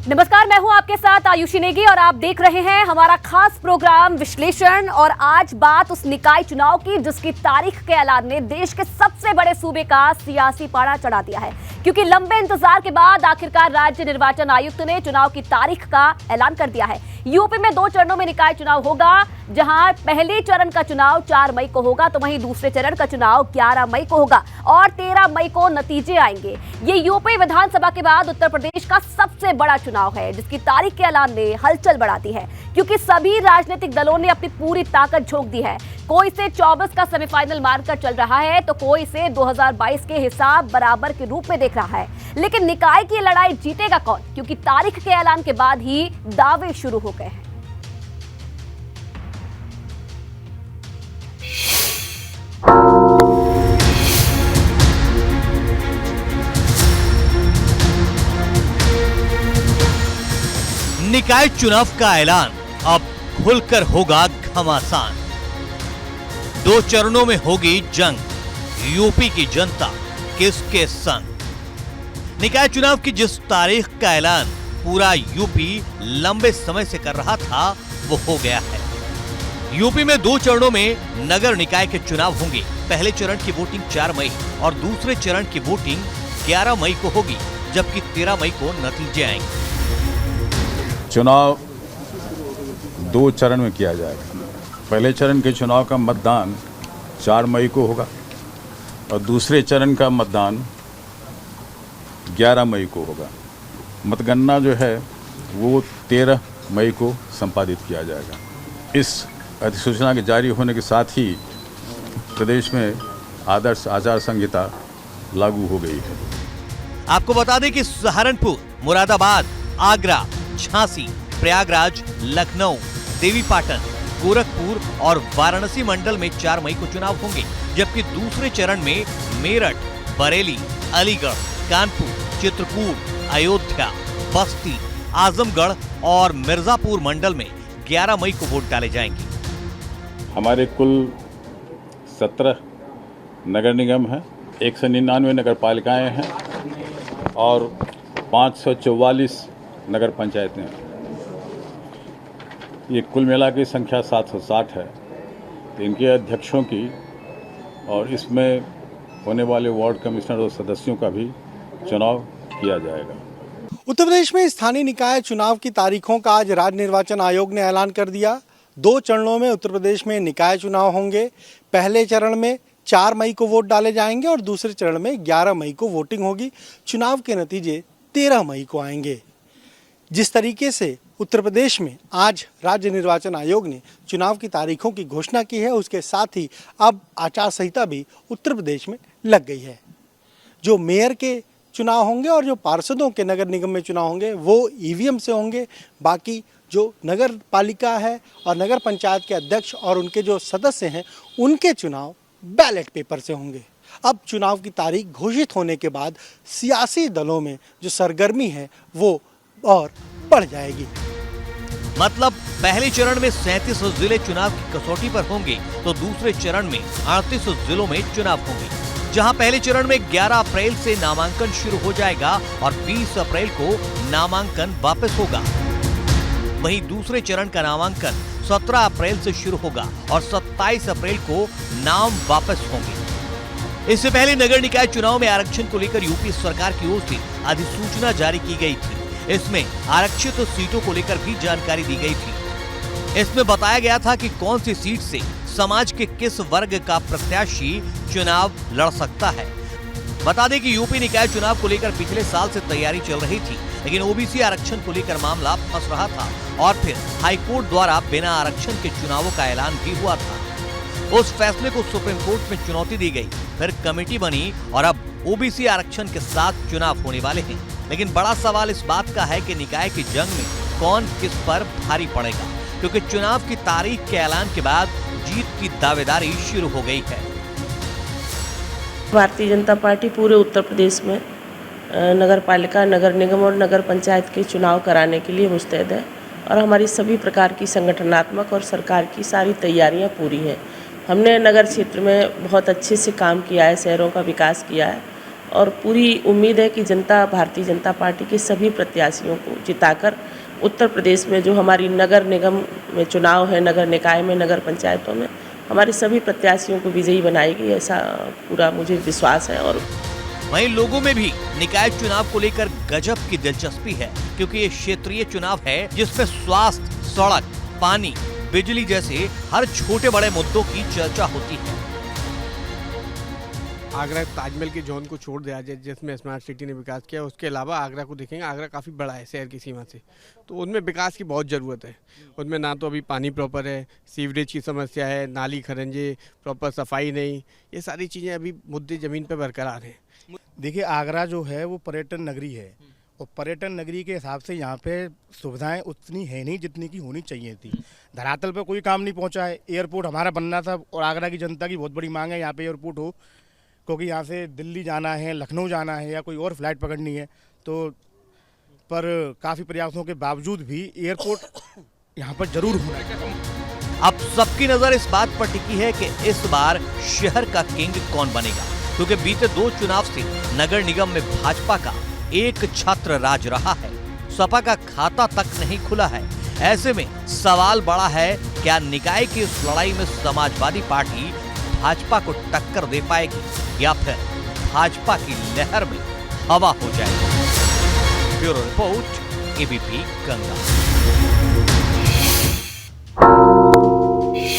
नमस्कार, मैं हूं आपके साथ आयुषी नेगी और आप देख रहे हैं हमारा खास प्रोग्राम विश्लेषण। और आज बात उस निकाय चुनाव की जिसकी तारीख के ऐलान ने देश के सबसे बड़े सूबे का सियासी पारा चढ़ा दिया है, क्योंकि लंबे इंतजार के बाद आखिरकार राज्य निर्वाचन आयुक्त ने चुनाव की तारीख का ऐलान कर दिया है। यूपी में 2 चरणों में निकाय चुनाव होगा, जहां पहले चरण का चुनाव 4 मई को होगा तो वहीं दूसरे चरण का चुनाव 11 मई को होगा और 13 मई को नतीजे आएंगे। ये यूपी विधानसभा के बाद उत्तर प्रदेश का सबसे बड़ा चुनाव है, जिसकी तारीख के ऐलान ने हलचल बढ़ा दी है, क्योंकि सभी राजनीतिक दलों ने अपनी पूरी ताकत झोंक दी है। कोई इसे 24 का सेमीफाइनल मानकर चल रहा है तो कोई इसे 2022 के हिसाब बराबर के रूप में देख रहा है। लेकिन निकाय की लड़ाई जीतेगा कौन, क्योंकि तारीख के ऐलान के बाद ही दावे शुरू हो गए हैं। निकाय चुनाव का ऐलान अब खुलकर होगा घमासान। 2 चरणों में होगी जंग, यूपी की जनता किसके संग। निकाय चुनाव की जिस तारीख का ऐलान पूरा यूपी लंबे समय से कर रहा था वो हो गया है। यूपी में 2 चरणों में नगर निकाय के चुनाव होंगे। पहले चरण की वोटिंग 4 मई और दूसरे चरण की वोटिंग 11 मई को होगी, जबकि 13 मई को नतीजे आएंगे। चुनाव 2 चरण में किया जाएगा। पहले चरण के चुनाव का मतदान 4 मई को होगा और दूसरे चरण का मतदान 11 मई को होगा। मतगणना जो है वो 13 मई को संपादित किया जाएगा। इस अधिसूचना के जारी होने के साथ ही प्रदेश में आदर्श आचार संहिता लागू हो गई है। आपको बता दें कि सहारनपुर, मुरादाबाद, आगरा, झांसी, प्रयागराज, लखनऊ, देवीपाटन, गोरखपुर और वाराणसी मंडल में 4 मई को चुनाव होंगे, जबकि दूसरे चरण में मेरठ, बरेली, अलीगढ़, कानपुर, चित्रकूट, अयोध्या, बस्ती, आजमगढ़ और मिर्जापुर मंडल में 11 मई को वोट डाले जाएंगे। हमारे कुल 17 नगर निगम हैं, 199 नगर पालिकाएँ हैं और 544 नगर पंचायतें हैं। ये कुल मिला की संख्या 760 है। इनके अध्यक्षों की और इसमें होने वाले वार्ड कमिश्नर और सदस्यों का भी चुनाव किया जाएगा। उत्तर प्रदेश में स्थानीय निकाय चुनाव की तारीखों का आज राज्य निर्वाचन आयोग ने ऐलान कर दिया। 2 चरणों में उत्तर प्रदेश में निकाय चुनाव होंगे। पहले चरण में 4 मई को वोट डाले जाएंगे और दूसरे चरण में 11 मई को वोटिंग होगी। चुनाव के नतीजे 13 मई को आएंगे। जिस तरीके से उत्तर प्रदेश में आज राज्य निर्वाचन आयोग ने चुनाव की तारीखों की घोषणा की है, उसके साथ ही अब आचार संहिता भी उत्तर प्रदेश में लग गई है। जो मेयर के चुनाव होंगे और जो पार्षदों के नगर निगम में चुनाव होंगे वो ईवीएम से होंगे। बाकी जो नगर पालिका है और नगर पंचायत के अध्यक्ष और उनके जो सदस्य हैं उनके चुनाव बैलेट पेपर से होंगे। अब चुनाव की तारीख घोषित होने के बाद सियासी दलों में जो सरगर्मी है वो और बढ़ जाएगी। मतलब पहले चरण में 37 जिले चुनाव की कसौटी पर होंगे तो दूसरे चरण में 38 जिलों में चुनाव होंगे, जहां पहले चरण में 11 अप्रैल से नामांकन शुरू हो जाएगा और 20 अप्रैल को नामांकन वापस होगा। वहीं दूसरे चरण का नामांकन 17 अप्रैल से शुरू होगा और 27 अप्रैल को नाम वापस होंगे। इससे पहले नगर निकाय चुनाव में आरक्षण को लेकर यूपी सरकार की ओर से अधिसूचना जारी की गई थी। इसमें आरक्षित सीटों को लेकर भी जानकारी दी गई थी। इसमें बताया गया था कि कौन सी सीट से समाज के किस वर्ग का प्रत्याशी चुनाव लड़ सकता है। बता दें कि यूपी निकाय चुनाव को लेकर पिछले साल से तैयारी चल रही थी, लेकिन ओबीसी आरक्षण को लेकर मामला फंस रहा था और फिर हाईकोर्ट द्वारा बिना आरक्षण के चुनावों का ऐलान भी हुआ था। उस फैसले को सुप्रीम कोर्ट में चुनौती दी गई, फिर कमेटी बनी और अब ओबीसी आरक्षण के साथ चुनाव होने वाले हैं। लेकिन बड़ा सवाल इस बात का है कि निकाय की जंग में कौन किस पर भारी पड़ेगा, क्योंकि चुनाव की तारीख के ऐलान के बाद जीत की दावेदारी शुरू हो गई है। भारतीय जनता पार्टी पूरे उत्तर प्रदेश में नगर पालिका, नगर निगम और नगर पंचायत के चुनाव कराने के लिए मुस्तैद है और हमारी सभी प्रकार की संगठनात्मक और सरकार की सारी तैयारियां पूरी हैं। हमने नगर क्षेत्र में बहुत अच्छे से काम किया है, शहरों का विकास किया है और पूरी उम्मीद है कि जनता भारतीय जनता पार्टी के सभी प्रत्याशियों को जिताकर उत्तर प्रदेश में जो हमारी नगर निगम में चुनाव है, नगर निकाय में, नगर पंचायतों में हमारे सभी प्रत्याशियों को विजयी बनाएगी, ऐसा पूरा मुझे विश्वास है। और वहीं लोगों में भी निकाय चुनाव को लेकर गजब की दिलचस्पी है, क्योंकि ये क्षेत्रीय चुनाव है जिसमें स्वास्थ्य, सड़क, पानी, बिजली जैसे हर छोटे बड़े मुद्दों की चर्चा होती है। आगरा ताजमहल के जोन को छोड़ दिया जाए जिसमें स्मार्ट सिटी ने विकास किया, उसके अलावा आगरा को देखेंगे, आगरा काफ़ी बड़ा है शहर की सीमा से, तो उनमें विकास की बहुत ज़रूरत है। उनमें ना तो अभी पानी प्रॉपर है, सीवरेज की समस्या है, नाली खरंजे, प्रॉपर सफाई नहीं, ये सारी चीज़ें अभी मुद्दे ज़मीन पर बरकरार हैं। देखिए, आगरा जो है वो पर्यटन नगरी है और पर्यटन नगरी के हिसाब से यहाँ पे सुविधाएं उतनी है नहीं जितनी की होनी चाहिए थी। धरातल पे कोई काम नहीं पहुँचा है। एयरपोर्ट हमारा बनना था और आगरा की जनता की बहुत बड़ी मांग है यहाँ पे एयरपोर्ट हो, क्योंकि यहाँ से दिल्ली जाना है, लखनऊ जाना है या कोई और फ्लाइट पकड़नी है, तो पर काफ़ी प्रयासों के बावजूद भी एयरपोर्ट यहाँ पर जरूर होना है। अब सबकी नजर इस बात पर टिकी है कि इस बार शहर का किंग कौन बनेगा, क्योंकि बीते 2 चुनाव से नगर निगम में भाजपा का एक छात्र राज रहा है। सपा का खाता तक नहीं खुला है। ऐसे में सवाल बड़ा है, क्या निकाय की इस लड़ाई में समाजवादी पार्टी भाजपा को टक्कर दे पाएगी या फिर भाजपा की लहर में हवा हो जाएगी। Bureau report, ABP Ganga.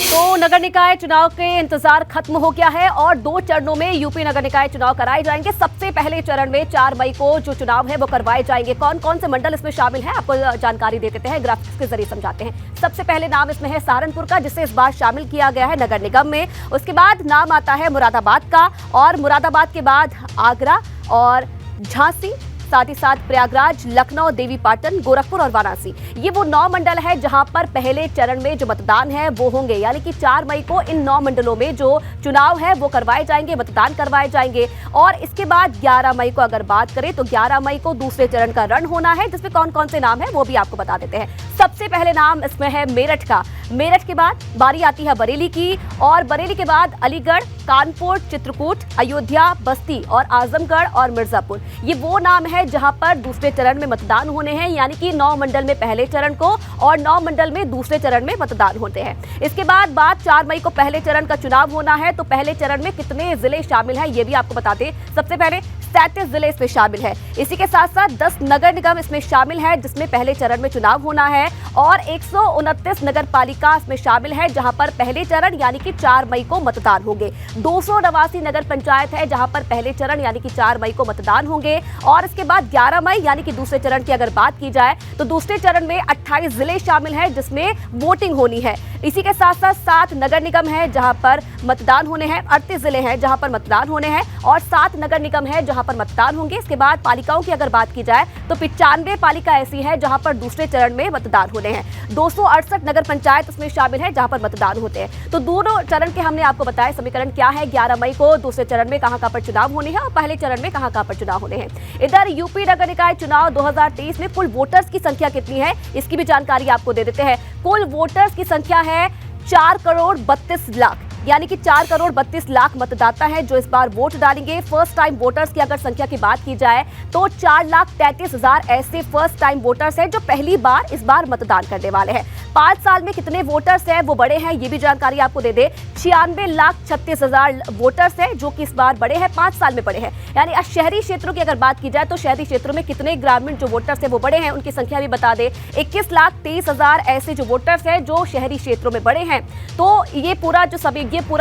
तो नगर निकाय चुनाव के इंतजार खत्म हो गया है और 2 चरणों में यूपी नगर निकाय चुनाव कराए जाएंगे। सबसे पहले चरण में 4 मई को जो चुनाव है वो करवाए जाएंगे। कौन कौन से मंडल इसमें शामिल हैं, आपको जानकारी दे देते हैं, ग्राफिक्स के जरिए समझाते हैं। सबसे पहले नाम इसमें है सहारनपुर का, जिसे इस बार शामिल किया गया है नगर निगम में। उसके बाद नाम आता है मुरादाबाद का, और मुरादाबाद के बाद आगरा और झांसी, साथ ही साथ प्रयागराज, लखनऊ, देवीपाटन, गोरखपुर और वाराणसी। ये वो 9 मंडल है जहां पर पहले चरण में जो मतदान है वो होंगे, यानी कि 4 मई को इन 9 मंडलों में जो चुनाव है वो करवाए जाएंगे, मतदान करवाए जाएंगे। और इसके बाद 11 मई को अगर बात करें तो 11 मई को दूसरे चरण का रण होना है, जिसमें कौन कौन से नाम है वो भी आपको बता देते हैं। सबसे पहले नाम इसमें है मेरठ का। मेरठ के बाद बारी आती है बरेली की, और बरेली के बाद अलीगढ़, कानपुर, चित्रकूट, अयोध्या, बस्ती और आजमगढ़ और मिर्जापुर। ये वो नाम है जहां पर दूसरे चरण में मतदान होने हैं, यानी कि 9 मंडल में पहले चरण को और 9 मंडल में दूसरे चरण में मतदान होते हैं। इसके बाद 4 मई को पहले चरण का चुनाव होना है। तो पहले चरण में कितने जिले शामिल हैं ये भी आपको बता दें। सबसे पहले 37 जिले इसमें शामिल है। इसी के साथ साथ 10 नगर निगम इसमें शामिल है जिसमें पहले चरण में चुनाव होना है, और 129 नगर पालिका इसमें शामिल है जहां पर पहले चरण यानी कि 4 मई को मतदान होंगे। 289 नगर पंचायत है जहां पर पहले चरण यानी कि 4 मई को मतदान होंगे, और इसके बाद 11 मई यानी कि दूसरे चरण की अगर बात की जाए तो दूसरे चरण में 28 जिले शामिल हैं जिसमें वोटिंग होनी है। इसी के साथ साथ 7 नगर निगम है जहां पर मतदान होने हैं, 38 जिले हैं जहां पर मतदान होने हैं, और 7 नगर निगम है जहां पर मतदान होंगे। इसके बाद पालिकाओं की अगर बात की जाए तो 95 पालिका ऐसी है जहां पर दूसरे चरण में मतदान होने हैं। 268 नगर पंचायत इसमें शामिल है जहां पर मतदान होते हैं। तो दोनों चरण के हमने आपको बताया समीकरण क्या है। 11 मई को दूसरे चरण में कहां पर चुनाव होने हैं और पहले चरण में कहां पर चुनाव होने हैं। इधर यूपी नगर निकाय चुनाव 2023 में कुल वोटर्स की संख्या कितनी है इसकी भी जानकारी आपको दे देते हैं। कुल वोटर्स की संख्या है 4 करोड़ 32 लाख, यानी कि 4 करोड़ 32 लाख मतदाता है जो इस बार वोट डालेंगे। फर्स्ट टाइम वोटर्स की अगर संख्या की बात की जाए तो 4,33,000 ऐसे फर्स्ट टाइम वोटर्स हैं जो पहली बार इस बार मतदान करने वाले हैं। 5 साल में कितने वोटर्स हैं वो बड़े हैं ये भी जानकारी आपको दे दे। 96,36,000 वोटर्स हैं जो कि इस बार बड़े हैं, 5 साल में बड़े हैं। यानी शहरी क्षेत्रों की अगर बात की जाए तो शहरी क्षेत्रों में कितने ग्रामीण जो वोटर्स हैं वो बड़े हैं, उनकी संख्या भी बता दे। 21,23,000 ऐसे जो वोटर्स हैं जो शहरी क्षेत्रों में बड़े हैं। तो ये पूरा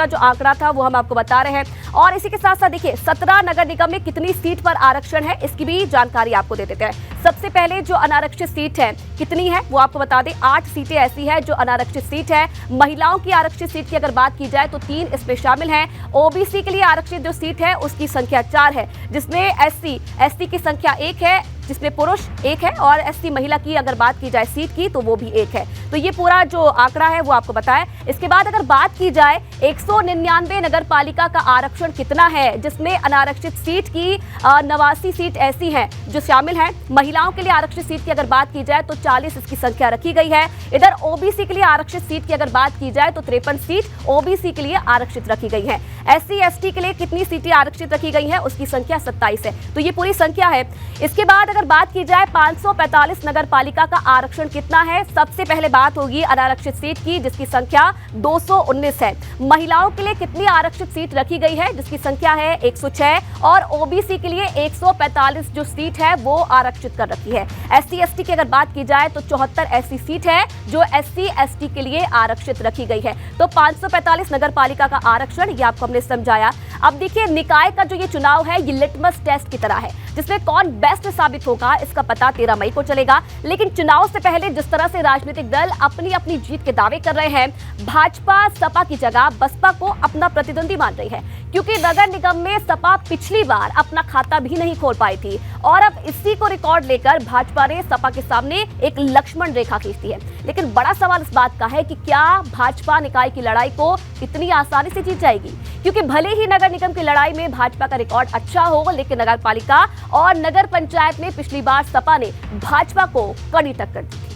जो आंकड़ा था वो हम आपको बता रहे हैं। और इसी के साथ साथ देखिए 17 नगर निगम में कितनी सीट पर आरक्षण है इसकी भी जानकारी आपको दे देते हैं। सबसे पहले जो अनारक्षित सीट है कितनी है वो आपको बता दें। 8 सीटें ऐसी है जो अनारक्षित सीट है। महिलाओं की आरक्षित सीट की अगर बात की जाए तो 3 इसमें शामिल हैं। ओबीसी के लिए आरक्षित जो सीट है उसकी संख्या 4 है, जिसमें एससी की संख्या 1 है, जिसमें पुरुष 1 है, और एससी महिला की अगर बात की जाए सीट की तो वो भी 1 है। तो ये पूरा जो आंकड़ा है वो आपको बताएं। इसके बाद अगर बात की जाए 199 नगर पालिका का आरक्षण कितना है, जिसमें अनारक्षित सीट की 89 सीट ऐसी हैं जो शामिल हैं। महिलाओं के लिए आरक्षित सीट की अगर बात की जाए तो 40 इसकी संख्या रखी गई है। इधर ओबीसी के लिए आरक्षित सीट की अगर बात की जाए तो 53 सीट ओबीसी के लिए आरक्षित रखी गई है। SC ST के लिए कितनी सीटें आरक्षित रखी गई हैं, उसकी संख्या 27 है। तो ये पूरी संख्या है। इसके बाद अगर बात की जाए 545 नगर पालिका का आरक्षण कितना है, सबसे पहले बात होगी अनारक्षित सीट की, जिसकी संख्या 219 है। महिलाओं के लिए कितनी आरक्षित सीट रखी गई है, जिसकी संख्या है 106, और OBC के लिए 145 जो सीट है वो आरक्षित कर रखी है। SC ST की अगर बात की जाए तो 74 ऐसी सीट है जो SC ST के लिए आरक्षित रखी गई है। तो 545 नगर पालिका का आरक्षण ये आपको हमने समझाया। अब देखिए, निकाय का जो ये चुनाव है ये लिटमस टेस्ट की तरह है, जिसमें कौन बेस्ट साबित होगा इसका पता 13 मई को चलेगा। लेकिन चुनाव से पहले जिस तरह से राजनीतिक दल अपनी अपनी जीत के दावे कर रहे हैं, भाजपा सपा की जगह बसपा को अपना प्रतिद्वंदी मान रही है, क्योंकि नगर निगम में सपा पिछली बार अपना खाता भी नहीं खोल पाई थी और अब इसी को रिकॉर्ड लेकर भाजपा ने सपा के सामने एक लक्ष्मण रेखा खींच दी है। लेकिन बड़ा सवाल इस बात का है कि क्या भाजपा निकाय की लड़ाई को इतनी आसानी से जीत जाएगी, क्योंकि भले ही नगर निगम की लड़ाई में भाजपा का रिकॉर्ड अच्छा हो, लेकिन नगर पालिका और नगर पंचायत में पिछली बार सपा ने भाजपा को कड़ी टक्कर दी थी।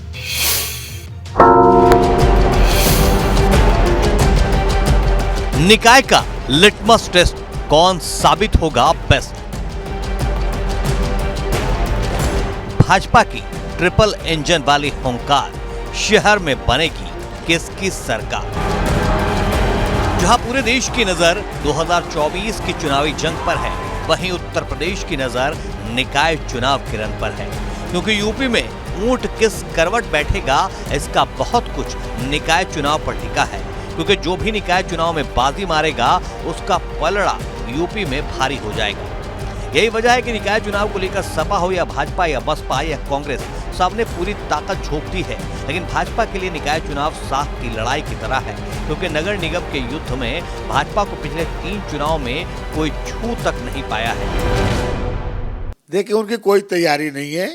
निकाय का लिटमस टेस्ट कौन साबित होगा बेस्ट? भाजपा की ट्रिपल इंजन वाली हुंकार शहर में बनेगी किसकी सरकार? जहां पूरे देश की नजर 2024 की चुनावी जंग पर है, वहीं उत्तर प्रदेश की नजर निकाय चुनाव के रण पर है, क्योंकि यूपी में ऊंट किस करवट बैठेगा इसका बहुत कुछ निकाय चुनाव पर टिका है, क्योंकि जो भी निकाय चुनाव में बाजी मारेगा उसका पलड़ा यूपी में भारी हो जाएगा। यही वजह है कि निकाय चुनाव को लेकर सपा हो या भाजपा या बसपा या कांग्रेस, सबने पूरी ताकत झोंक दी है। लेकिन भाजपा के लिए निकाय चुनाव साख की लड़ाई की तरह है, क्योंकि नगर निगम के युद्ध में भाजपा को पिछले 3 चुनाव में कोई छू तक नहीं पाया है। देखिए, उनकी कोई तैयारी नहीं है,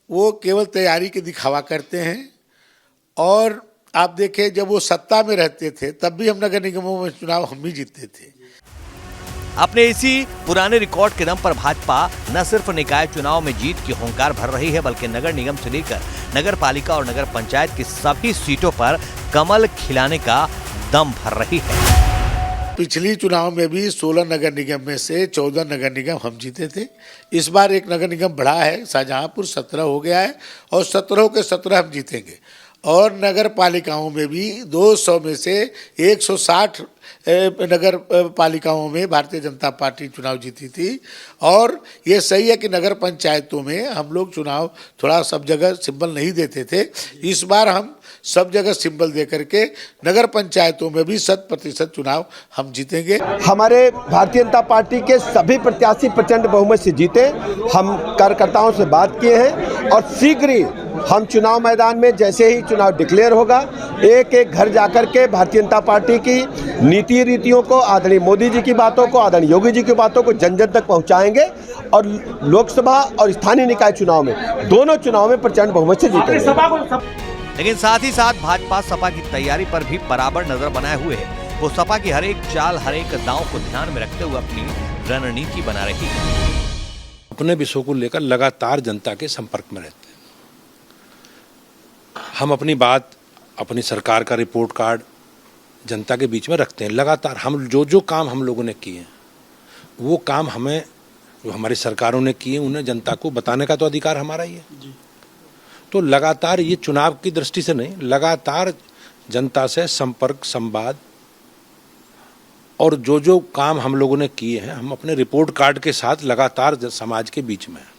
वो केवल तैयारी के दिखावा करते हैं। और आप देखें, जब वो सत्ता में रहते थे तब भी हम नगर निगमों में चुनाव हम भी जीतते थे। अपने इसी पुराने रिकॉर्ड के दम पर भाजपा न सिर्फ निकाय चुनाव में जीत की हुंकार भर रही है, बल्कि नगर निगम से लेकर नगर पालिका और नगर पंचायत की सभी सीटों पर कमल खिलाने का दम भर रही है। पिछली चुनाव में भी 16 नगर निगम में से 14 नगर निगम हम जीते थे। इस बार एक नगर निगम बढ़ा है, शाहजहांपुर 17 हो गया है और 17 के 17 हम जीतेंगे। और नगर पालिकाओं में भी 200 में से 160 नगर पालिकाओं में भारतीय जनता पार्टी चुनाव जीती थी। और ये सही है कि नगर पंचायतों में हम लोग चुनाव थोड़ा सब जगह सिंबल नहीं देते थे। इस बार हम सब जगह सिंबल दे करके नगर पंचायतों में भी 100% चुनाव हम जीतेंगे। हमारे भारतीय जनता पार्टी के सभी प्रत्याशी प्रचंड बहुमत से जीते। हम कार्यकर्ताओं से बात किए हैं और शीघ्र ही हम चुनाव मैदान में जैसे ही चुनाव डिक्लेयर होगा, एक एक घर जाकर के भारतीय जनता पार्टी की नीति रीतियों को, आदरणीय मोदी जी की बातों को, आदरणीय योगी जी की बातों को जन जन तक पहुंचाएंगे और लोकसभा और स्थानीय निकाय चुनाव में, दोनों चुनाव में प्रचंड बहुमत से जीतेंगे। लेकिन साथ ही साथ भाजपा सपा की तैयारी पर भी बराबर नजर बनाए हुए है। वो सपा की हर एक चाल, हर एक दांव को ध्यान में रखते हुए अपनी रणनीति बना रही है। अपने विषयों को लेकर लगातार जनता के संपर्क में रहते हैं। हम अपनी बात, अपनी सरकार का रिपोर्ट कार्ड जनता के बीच में रखते हैं। लगातार हम जो काम हम लोगों ने किए हैं, वो काम हमें, जो हमारी सरकारों ने किए, उन्हें जनता को बताने का तो अधिकार हमारा ही है। तो लगातार, ये चुनाव की दृष्टि से नहीं, लगातार जनता से संपर्क, संवाद और जो काम हम लोगों ने किए हैं, हम अपने रिपोर्ट कार्ड के साथ लगातार समाज के बीच में हैं।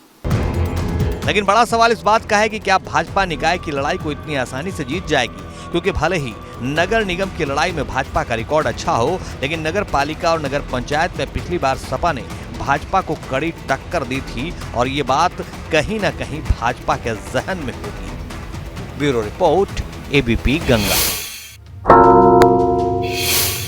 लेकिन बड़ा सवाल इस बात का है कि क्या भाजपा निकाय की लड़ाई को इतनी आसानी से जीत जाएगी? क्योंकि भले ही नगर निगम की लड़ाई में भाजपा का रिकॉर्ड अच्छा हो, लेकिन नगर पालिका और नगर पंचायत में पिछली बार सपा ने भाजपा को कड़ी टक्कर दी थी और ये बात कहीं ना कहीं भाजपा के जहन में होगी। Bureau report, ABP Ganga.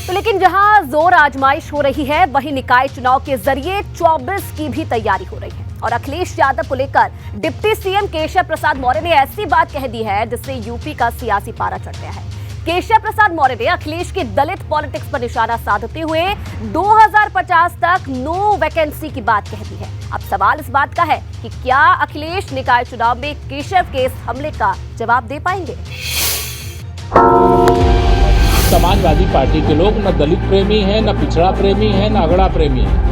तो लेकिन जहां जोर आजमाइश हो रही है, वहीं निकाय चुनाव के जरिए 24 की भी तैयारी हो रही है। और अखिलेश यादव को लेकर डिप्टी सीएम केशव प्रसाद मौर्य ने ऐसी बात कह दी है जिससे यूपी का सियासी पारा चढ़ गया है। केशव प्रसाद मौर्य ने अखिलेश की दलित पॉलिटिक्स पर निशाना साधते हुए 2050 तक नो वैकेंसी की बात कह दी है। अब सवाल इस बात का है कि क्या अखिलेश निकाय चुनाव में केशव के इस हमले का जवाब दे पाएंगे? समाजवादी पार्टी के लोग न दलित प्रेमी हैं, न पिछड़ा प्रेमी हैं, न अगड़ा प्रेमी हैं।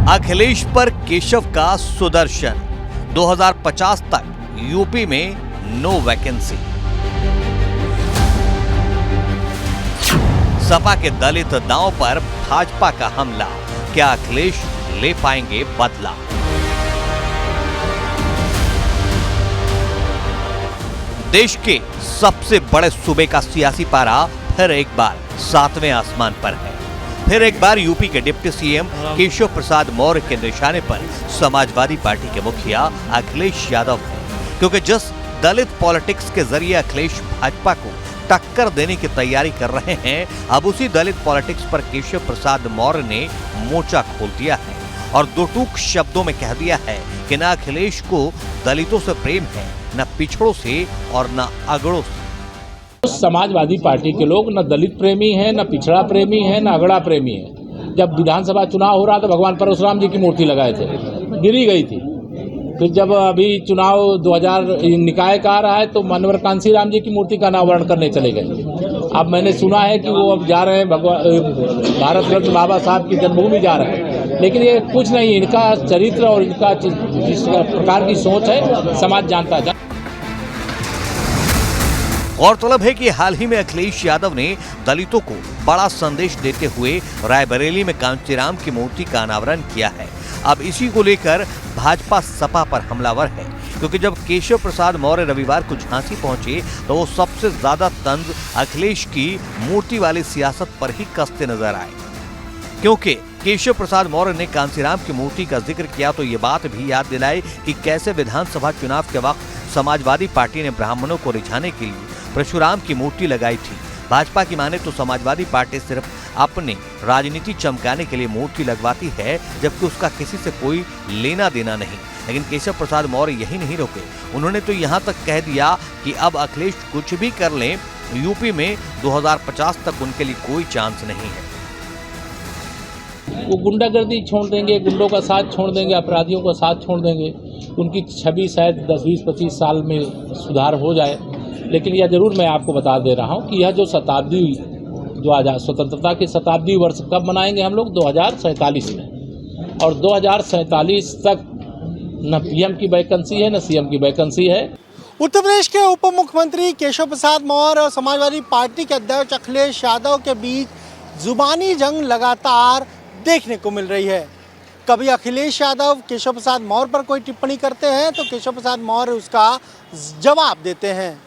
अखिलेश पर केशव का सुदर्शन, 2050 तक यूपी में नो वैकेंसी। सपा के दलित दांव पर भाजपा का हमला, क्या अखिलेश ले पाएंगे बदला? देश के सबसे बड़े सूबे का सियासी पारा फिर एक बार 7वें आसमान पर है। फिर एक बार यूपी के डिप्टी सीएम केशव प्रसाद मौर्य के निशाने पर समाजवादी पार्टी के मुखिया अखिलेश यादव है, क्योंकि जिस दलित पॉलिटिक्स के जरिए अखिलेश भाजपा को टक्कर देने की तैयारी कर रहे हैं, अब उसी दलित पॉलिटिक्स पर केशव प्रसाद मौर्य ने मोर्चा खोल दिया है और दो टूक शब्दों में कह दिया है कि न अखिलेश को दलितों से प्रेम है, न पिछड़ों से और न अगड़ों से। समाजवादी पार्टी के लोग न दलित प्रेमी हैं, न पिछड़ा प्रेमी हैं, न अगड़ा प्रेमी हैं। जब विधानसभा चुनाव हो रहा था, भगवान परशुराम जी की मूर्ति लगाए थे, गिरी गई थी। फिर जब अभी चुनाव 2000 निकाय का आ रहा है तो मानवर कांसी राम जी की मूर्ति का अनावरण करने चले गए। अब मैंने सुना है कि वो अब जा रहे हैं भारत रत्न बाबा साहब की जन्मभूमि जा रहे हैं, लेकिन ये कुछ नहीं, इनका चरित्र और इनका जिस प्रकार की सोच है समाज जानता है। गौरतलब है कि हाल ही में अखिलेश यादव ने दलितों को बड़ा संदेश देते हुए रायबरेली में कांचीराम की मूर्ति का अनावरण किया है। अब इसी को लेकर भाजपा सपा पर हमलावर है, क्योंकि जब केशव प्रसाद मौर्य रविवार को झांसी पहुंचे तो वो सबसे ज्यादा तंज अखिलेश की मूर्ति वाली सियासत पर ही कसते नजर आए। क्योंकि केशव प्रसाद मौर्य ने कांचीराम की मूर्ति का जिक्र किया तो ये बात भी याद दिलाई कि कैसे विधानसभा चुनाव के वक्त समाजवादी पार्टी ने ब्राह्मणों को रिझाने के लिए परशुराम की मूर्ति लगाई थी। भाजपा की माने तो समाजवादी पार्टी सिर्फ अपने राजनीति चमकाने के लिए मूर्ति लगवाती है, जबकि उसका किसी से कोई लेना देना नहीं। लेकिन केशव प्रसाद मौर्य यही नहीं रुके, उन्होंने तो यहाँ तक कह दिया कि अब अखिलेश कुछ भी कर लें, यूपी में 2050 तक उनके लिए कोई चांस नहीं है। वो गुंडागर्दी छोड़ देंगे, गुंडों का साथ छोड़ देंगे, अपराधियों का साथ छोड़ देंगे। उनकी छवि शायद 10, 20, 25 साल में सुधार हो जाए, लेकिन यह जरूर मैं आपको बता दे रहा हूं कि यह जो शताब्दी, जो आजाद स्वतंत्रता के शताब्दी वर्ष कब मनाएंगे हम लोग? 2047 में। और 2047 तक न पीएम की वैकेंसी है, न सीएम की वैकेंसी है। उत्तर प्रदेश के उप मुख्यमंत्री केशव प्रसाद मौर्य और समाजवादी पार्टी के अध्यक्ष अखिलेश यादव के बीच जुबानी जंग लगातार देखने को मिल रही है। कभी अखिलेश यादव केशव प्रसाद मौर्य पर कोई टिप्पणी करते हैं तो केशव प्रसाद मौर्य उसका जवाब देते हैं।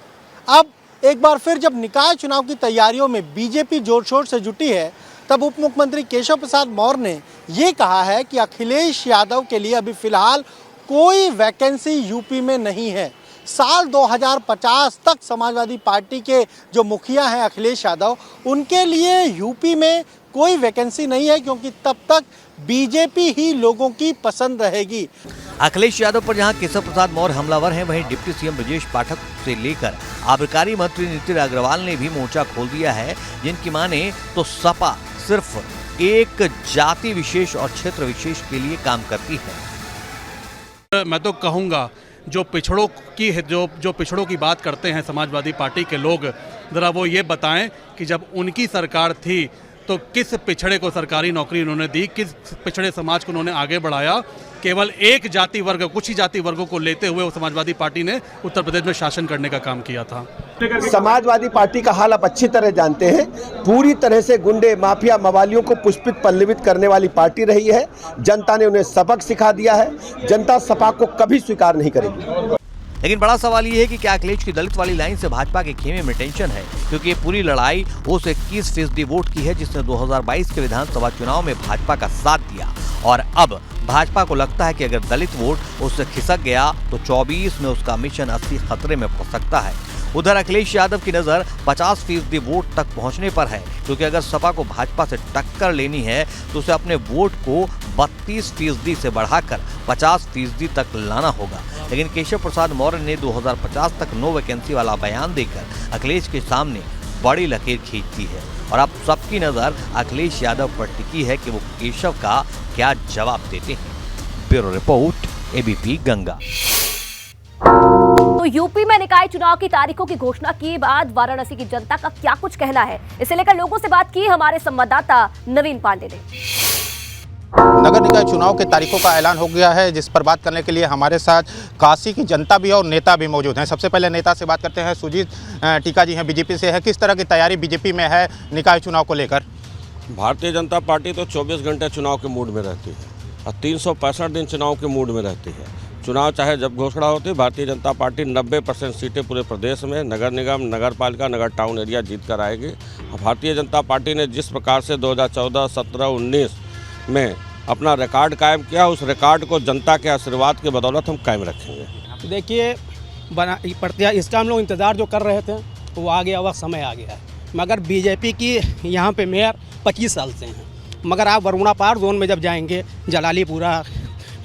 अब एक बार फिर जब निकाय चुनाव की तैयारियों में बीजेपी जोर शोर से जुटी है, तब उप मुख्यमंत्री केशव प्रसाद मौर्य ने ये कहा है कि अखिलेश यादव के लिए अभी फिलहाल कोई वैकेंसी यूपी में नहीं है। साल 2050 तक समाजवादी पार्टी के जो मुखिया हैं अखिलेश यादव, उनके लिए यूपी में कोई वैकेंसी नहीं है, क्योंकि तब तक बीजेपी ही लोगों की पसंद रहेगी। अखिलेश यादव पर जहां केशव प्रसाद मौर्य हमलावर हैं, वहीं डिप्टी सीएम ब्रजेश पाठक से लेकर आबकारी मंत्री नितिन अग्रवाल ने भी मोर्चा खोल दिया है, जिनकी माने तो सपा सिर्फ एक जाति विशेष और क्षेत्र विशेष के लिए काम करती है। मैं तो कहूँगा जो पिछड़ों की बात करते हैं समाजवादी पार्टी के लोग, जरा वो ये बताएं कि जब उनकी सरकार थी तो किस पिछड़े को सरकारी नौकरी उन्होंने दी, किस पिछड़े समाज को उन्होंने आगे बढ़ाया। केवल एक जाति वर्ग, कुछ ही जाति वर्गों को लेते हुए वो समाजवादी पार्टी ने उत्तर प्रदेश में शासन करने का काम किया था। समाजवादी पार्टी का हाल आप अच्छी तरह जानते हैं। पूरी तरह से गुंडे, माफिया, मवालियों को पुष्पित पल्लवित करने वाली पार्टी रही है। जनता ने उन्हें सबक सिखा दिया है। जनता सपा को कभी स्वीकार नहीं करेगी। लेकिन बड़ा सवाल ये है कि क्या अखिलेश की दलित वाली लाइन से भाजपा के खेमे में टेंशन है, क्योंकि ये पूरी लड़ाई उस 21% वोट की है जिसने 2022 के विधानसभा चुनाव में भाजपा का साथ दिया। और अब भाजपा को लगता है कि अगर दलित वोट उससे खिसक गया तो 24 में उसका मिशन 80 खतरे में पड़ सकता है। उधर अखिलेश यादव की नजर 50% वोट तक पहुंचने पर है, क्योंकि अगर सपा को भाजपा से टक्कर लेनी है तो उसे अपने वोट को 32% से बढ़ाकर 50% तक लाना होगा। लेकिन केशव प्रसाद मौर्य ने 2050 तक नो वैकेंसी वाला बयान देकर अखिलेश के सामने बड़ी लकीर खींच दी है और अब सबकी नजर अखिलेश यादव पर टिकी है कि वो केशव का क्या जवाब देते हैं। Bureau report, ABP Ganga. तो यूपी में निकाय चुनाव की तारीखों की घोषणा के बाद वाराणसी की जनता का क्या कुछ कहना है, इसे लेकर लोगों से बात की हमारे संवाददाता नवीन पांडे ने। नगर निकाय चुनाव के तारीखों का ऐलान हो गया है, जिस पर बात करने के लिए हमारे साथ काशी की जनता भी और नेता भी मौजूद हैं। सबसे पहले नेता से बात करते हैं। सुजीत टीका जी हैं, बीजेपी से है। किस तरह की तैयारी बीजेपी में है निकाय चुनाव को लेकर? भारतीय जनता पार्टी तो 24 घंटे चुनाव के मूड में रहती है और 365 दिन चुनाव के मूड में रहती है। चुनाव चाहे जब घोषणा होती है, भारतीय जनता पार्टी 90% सीटें पूरे प्रदेश में नगर निगम, नगर पालिका, नगर टाउन एरिया जीत कर आएगी। भारतीय जनता पार्टी ने जिस प्रकार से 2014, 17, 19 में अपना रिकॉर्ड कायम किया, उस रिकॉर्ड को जनता के आशीर्वाद के बदौलत हम कायम रखेंगे। देखिए, इसका हम लोग इंतज़ार जो कर रहे थे वो आ गया, वक्त समय आ गया है। मगर बीजेपी की यहाँ पे मेयर 25 साल से हैं, मगर आप वरुणा पार जोन में जब जाएंगे, जलालीपुरा,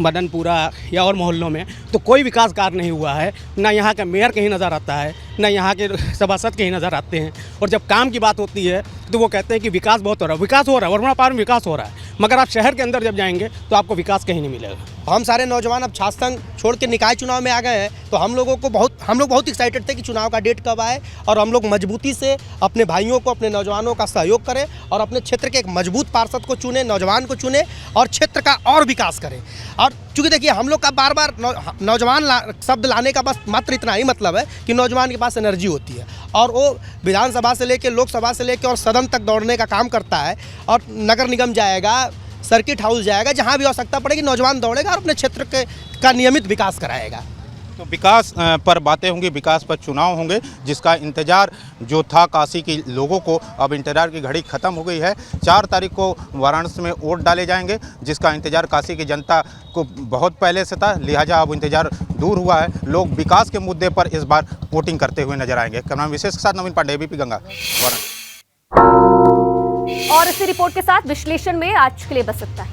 मदनपुरा या और मोहल्लों में, तो कोई विकास कार्य नहीं हुआ है। ना यहाँ का मेयर कहीं नज़र आता है, ना यहाँ के सभासद कहीं नज़र आते हैं। और जब काम की बात होती है तो वो कहते हैं कि विकास बहुत हो रहा है। विकास हो रहा है, वरुणा पार में विकास हो रहा है, मगर आप शहर के अंदर जब जाएंगे तो आपको विकास कहीं नहीं मिलेगा। हम सारे नौजवान अब छात्र संघ छोड़ के निकाय चुनाव में आ गए हैं, तो हम लोग बहुत एक्साइटेड थे कि चुनाव का डेट कब आए और हम लोग मजबूती से अपने भाइयों को, अपने नौजवानों का सहयोग करें और अपने क्षेत्र के एक मजबूत पार्षद को चुने, नौजवान को चुने और क्षेत्र का और विकास करें। और चूँकि देखिए, हम लोग का बार बार नौजवान शब्द लाने का बस मात्र इतना ही मतलब है कि नौजवान के पास एनर्जी होती है और वो विधानसभा से लेकर, लोकसभा से लेकर और सदन तक दौड़ने का काम करता है। और नगर निगम जाएगा, सर्किट हाउस जाएगा, जहां भी आवश्यकता पड़ेगी नौजवान दौड़ेगा और अपने क्षेत्र का नियमित विकास कराएगा। तो विकास पर बातें होंगी, विकास पर चुनाव होंगे, जिसका इंतजार जो था काशी के लोगों को, अब इंतजार की घड़ी खत्म हो गई है। 4 तारीख को वाराणसी में वोट डाले जाएंगे, जिसका इंतजार काशी की जनता को बहुत पहले से था, लिहाजा अब इंतजार दूर हुआ है। लोग विकास के मुद्दे पर इस बार वोटिंग करते हुए नजर आएंगे। कैमरामैन विशेष के साथ नवीन पांडे, एबीपी गंगा, वाराणसी। और इसी रिपोर्ट के साथ विश्लेषण में आज के लिए बस इतना ही।